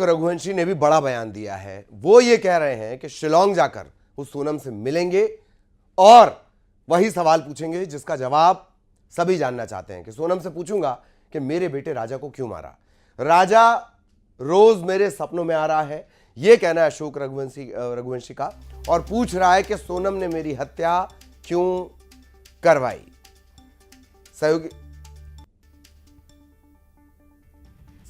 रघुवंशी ने भी बड़ा बयान दिया है। वो ये कह रहे हैं कि शिलोंग जाकर वो सोनम से मिलेंगे और वही सवाल पूछेंगे जिसका जवाब सभी जानना चाहते हैं। कि सोनम से पूछूंगा कि मेरे बेटे राजा को क्यों मारा, राजा रोज मेरे सपनों में आ रहा है, यह कहना है अशोक रघुवंशी का, और पूछ रहा है कि सोनम ने मेरी हत्या क्यों करवाई।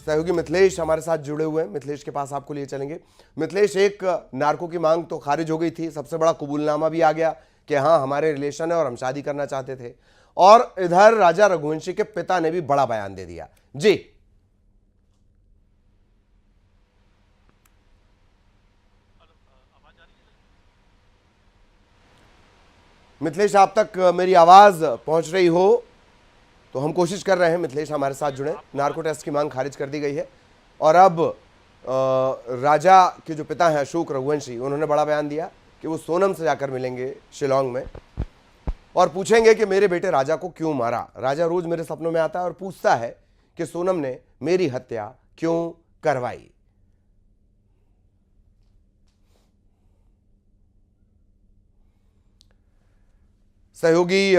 सहयोगी मिथिलेश हमारे साथ जुड़े हुए हैं। मिथिलेश के पास आपको लिए चलेंगे। मिथिलेश, एक नार्को की मांग तो खारिज हो गई थी, सबसे बड़ा कबूलनामा भी आ गया कि हाँ हमारे रिलेशन है और हम शादी करना चाहते थे, और इधर राजा रघुवंशी के पिता ने भी बड़ा बयान दे दिया। जी मिथिलेश, आप तक मेरी आवाज पहुंच रही हो तो हम कोशिश कर रहे हैं। मिथिलेश हमारे साथ जुड़े। नार्को टेस्ट की मांग खारिज कर दी गई है और अब राजा के जो पिता हैं अशोक रघुवंशी, उन्होंने बड़ा बयान दिया कि वो सोनम से जाकर मिलेंगे शिलोंग में और पूछेंगे कि मेरे बेटे राजा को क्यों मारा। राजा रोज मेरे सपनों में आता है और पूछता है कि सोनम ने मेरी हत्या क्यों करवाई। सहयोगी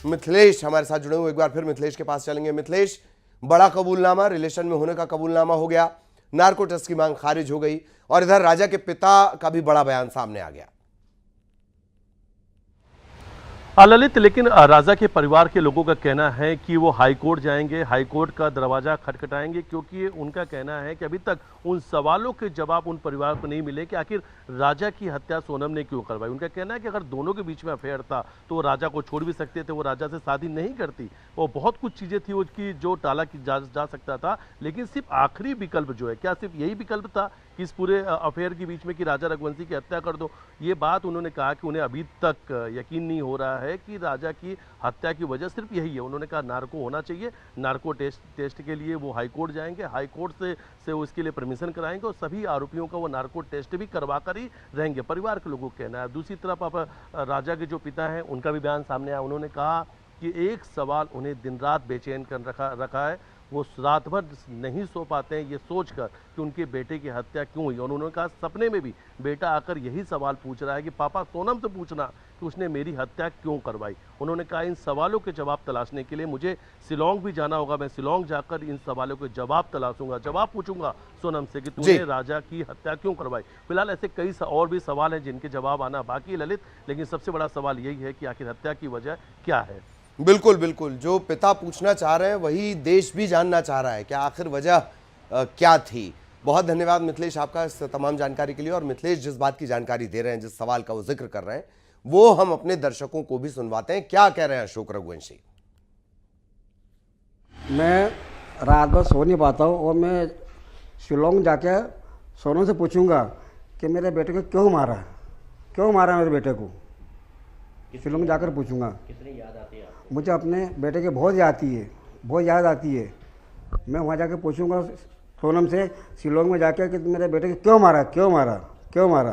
मिथिलेश हमारे साथ जुड़े हुए, एक बार फिर मिथिलेश के पास चलेंगे। मिथिलेश, बड़ा कबूलनामा, रिलेशन में होने का कबूलनामा हो गया, नार्को टेस्ट की मांग खारिज हो गई और इधर राजा के पिता का भी बड़ा बयान सामने आ गया। ललित, लेकिन राजा के परिवार के लोगों का कहना है कि वो हाई कोर्ट जाएंगे, हाई कोर्ट का दरवाजा खटखटाएंगे, क्योंकि उनका कहना है कि अभी तक उन सवालों के जवाब उन परिवार को नहीं मिले कि आखिर राजा की हत्या सोनम ने क्यों करवाई। उनका कहना है कि अगर दोनों के बीच में अफेयर था तो वो राजा को छोड़ भी सकते थे, वो राजा से शादी नहीं करती, वो बहुत कुछ चीज़ें थी उसकी जो टाला की जा सकता था, लेकिन सिर्फ आखिरी विकल्प जो है, क्या सिर्फ यही विकल्प था कि इस पूरे अफेयर के बीच में कि राजा रघुवंशी की हत्या कर दो। ये बात उन्होंने कहा कि उन्हें अभी तक यकीन नहीं हो रहा है कि राजा की हत्या की वजह सिर्फ यही है। उन्होंने कहा नार्को होना चाहिए, नार्को टेस्ट के लिए वो हाई कोर्ट जाएंगे, हाई कोर्ट से उसके लिए परमिशन कराएंगे और सभी आरोपियों का वो नार्को टेस्ट भी करवा कर ही रहेंगे, परिवार के लोगों का कहना है। दूसरी तरफ अब राजा के जो पिता हैं उनका भी बयान सामने आया। उन्होंने कहा कि एक सवाल उन्हें दिन रात बेचैन कर रखा है, वो रात भर नहीं सो पाते हैं ये सोचकर कि उनके बेटे की हत्या क्यों हुई। और उन्होंने कहा सपने में भी बेटा आकर यही सवाल पूछ रहा है कि पापा सोनम से पूछना कि उसने मेरी हत्या क्यों करवाई। उन्होंने कहा इन सवालों के जवाब तलाशने के लिए मुझे शिलोंग भी जाना होगा, मैं शिलोंग जाकर इन सवालों के जवाब तलाशूंगा, जवाब पूछूंगा सोनम से कि तूने राजा की हत्या क्यों करवाई। फिलहाल ऐसे कई और भी सवाल हैं जिनके जवाब आना बाकी है ललित, लेकिन सबसे बड़ा सवाल यही है कि आखिर हत्या की वजह क्या है। बिल्कुल बिल्कुल, जो पिता पूछना चाह रहे हैं वही देश भी जानना चाह रहा है कि आखिर वजह क्या थी। बहुत धन्यवाद मिथिलेश आपका इस तमाम जानकारी के लिए। और मिथिलेश जिस बात की जानकारी दे रहे हैं, जिस सवाल का वो जिक्र कर रहे हैं, वो हम अपने दर्शकों को भी सुनवाते हैं। क्या कह रहे हैं अशोक रघुवंशी? मैं रात भर सो नहीं पाता हूँ और मैं शिलोंग जाके सोनम से पूछूंगा कि मेरे बेटे को क्यों मारा मेरे बेटे को। शिलोंग जाकर पूछूंगा। कितनी याद आती है आपको? मुझे अपने बेटे की बहुत याद आती है। मैं वहाँ जाके पूछूंगा सोनम से शिलोंग में जाके कि मेरे बेटे को क्यों मारा।